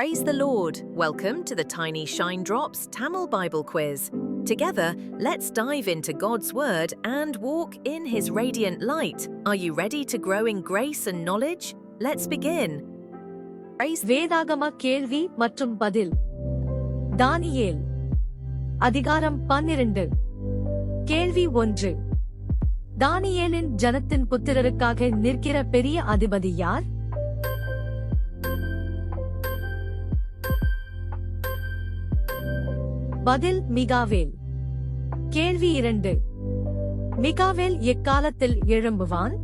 Praise the Lord! Welcome to the Tiny Shine Drops Tamil Bible Quiz. Together, let's dive into God's Word and walk in His radiant light. Are you ready to grow in grace and knowledge? Let's begin. வேதாகம கேள்வி மற்றும் பதில். தானியேல் அதிகாரம் 12. கேள்வி 1. தானியேலின் ஜனத்தின் புத்திரருக்காக நிற்கிற பெரிய அதிபதி யார்? பதில் மிகாவேல். கேள்வி 2. மிகாவேல் எக்காலத்தில் எழும்புவான்?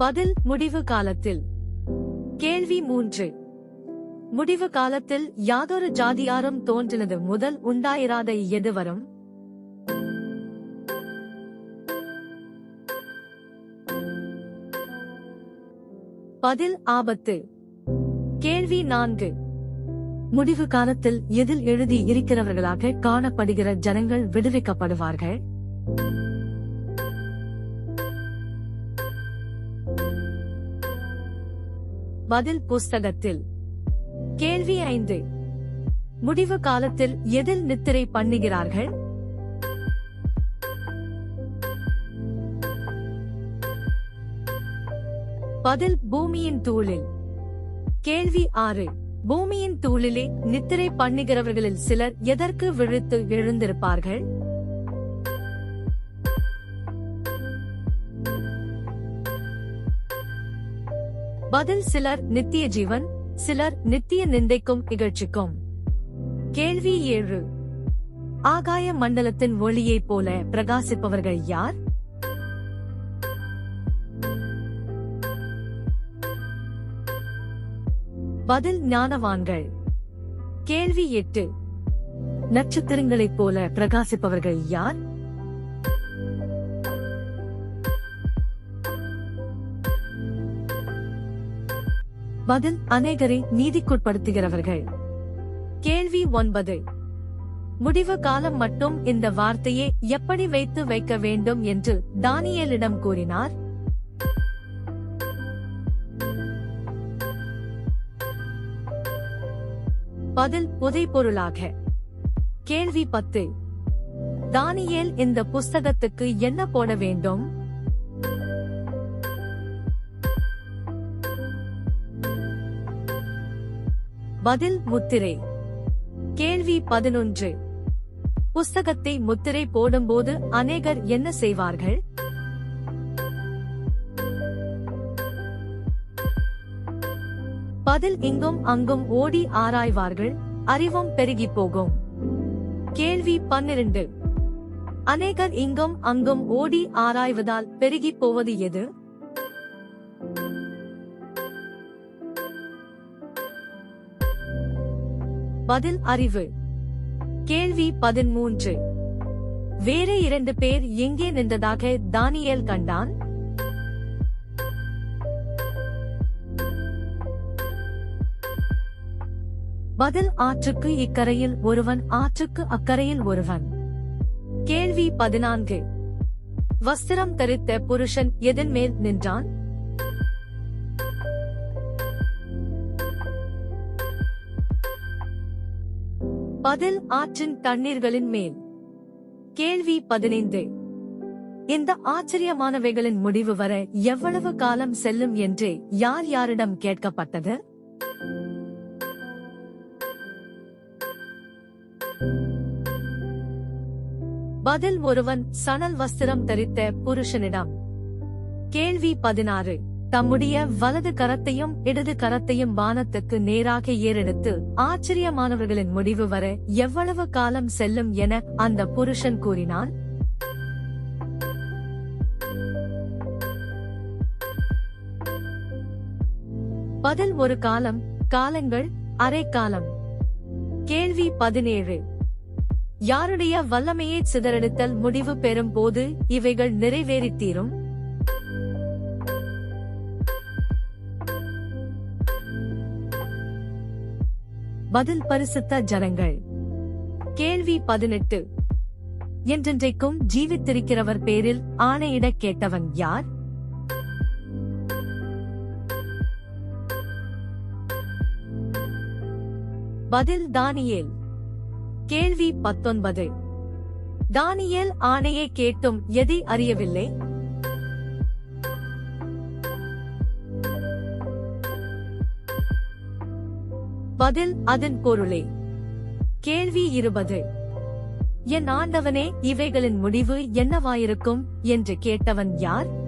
பதில் முடிவு காலத்தில். கேள்வி 3. முடிவு காலத்தில் யாதொரு ஜாதியாரும் தோன்றினது முதல் உண்டாயிராத எது வரும்? பதில் ஆபத்து. கேள்வி 4. முடிவு காலத்தில் எதில் எழுதி இருக்கிறவர்களாக காணப்படுகிற ஜனங்கள் விடுவிக்கப்படுவார்கள்? பதில் புஸ்தகத்தில். கேள்வி 5. முடிவு காலத்தில் எதில் நித்திரை பண்ணுகிறார்கள்? பதில் பூமியின் தூளில். கேள்வி 6. பூமியின் தூளிலே நித்திரை பண்ணுகிறவர்களில் சிலர் எதற்கு விழித்து எழுந்திருப்பார்கள்? பதில் சிலர் நித்திய ஜீவன், சிலர் நித்திய நிந்தைக்கும் இகழ்ச்சிக்கும். கேள்வி 7. ஆகாய மண்டலத்தின் ஒளியைப் போல பிரகாசிப்பவர்கள் யார்? பதில் ஞானவான்கள். கேள்வி 8. நட்சத்திரங்களைப் போல பிரகாசிப்பவர்கள் யார்? பதில் அநேகரை நீதிக்குட்படுத்துகிறவர்கள். கேள்வி 9. முடிவு காலம் மட்டும் இந்த வார்த்தையை எப்படி வைக்க வேண்டும் என்று தானியேலிடம் கூறினார்? பதில் புதைபொருளாக. கேள்வி 10. தானியேல் இந்த புஸ்தகத்துக்கு என்ன போட வேண்டும்? பதில் முத்திரை. கேள்வி 11. புஸ்தகத்தை முத்திரை போடும்போது அநேகர் என்ன செய்வார்கள்? பதில் இங்கும் அங்கும் ஓடி ஆராய்வார்கள், அறிவும் பெருகி போகும். கேள்வி 12. அநேகர் இங்கும் அங்கும் ஓடி ஆராய்வதால் பெருகி போவது எது? பதில் அறிவு. கேள்வி 13. வேறு 2 பேர் எங்கே நின்றதாக தானியேல் கண்டான்? பதில் ஆற்றுக்கு இக்கரையில் ஒருவன், ஆற்றுக்கு அக்கரையில் ஒருவன். கேள்வி 14. வஸ்திரம் தரித்த புருஷன் எதன் மேல் நின்றான்? பதில் ஆற்றின் தண்ணீர்களின் மேல். கேள்வி 15. இந்த ஆச்சரியமானவைகளின் முடிவு வர எவ்வளவு காலம் செல்லும் என்று யார் யாரிடம் கேட்கப்பட்டது? பதில் ஒருவன் சணல் வஸ்திரம் தரித்த புருஷனிடம். கேள்வி 16. தம்முடைய வலது கரத்தையும் இடது கரத்தையும் வானத்துக்கு நேராக ஏறெடுத்து ஆச்சரியமானவர்களின் முடிவு வர எவ்வளவு காலம் செல்லும் என அந்த புருஷன் கூறினான்? பதில் ஒரு காலம், காலங்கள், அரை காலம். கேள்வி 17. யாருடைய வல்லமையை சிதறடித்தல் முடிவு பெறும் போது இவைகள் நிறைவேறித்தீரும்? பதில் பரிசுத்த ஜனங்கள். கேள்வி 18. என்றென்றைக்கும் ஜீவித்திருக்கிறவர் பேரில் ஆணையிடக் கேட்டவன் யார்? பதில் தானியேல். கேள்வி 19. தானியேல் ஆணையை கேட்டும் எதை அறியவில்லை? பதில் அதன் பொருளே. கேள்வி 20. என் ஆண்டவனே, இவைகளின் முடிவு என்னவாயிருக்கும் என்று கேட்டவன் யார்?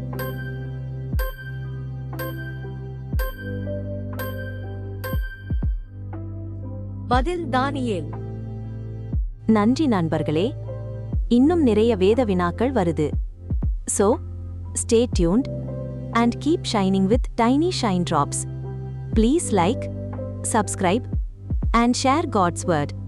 பதில் தானியேல். நன்றி நண்பர்களே, இன்னும் நிறைய வேத வினாக்கள் வருது. So, stay tuned and keep shining with Tiny Shine Drops. Please like, subscribe and share God's word.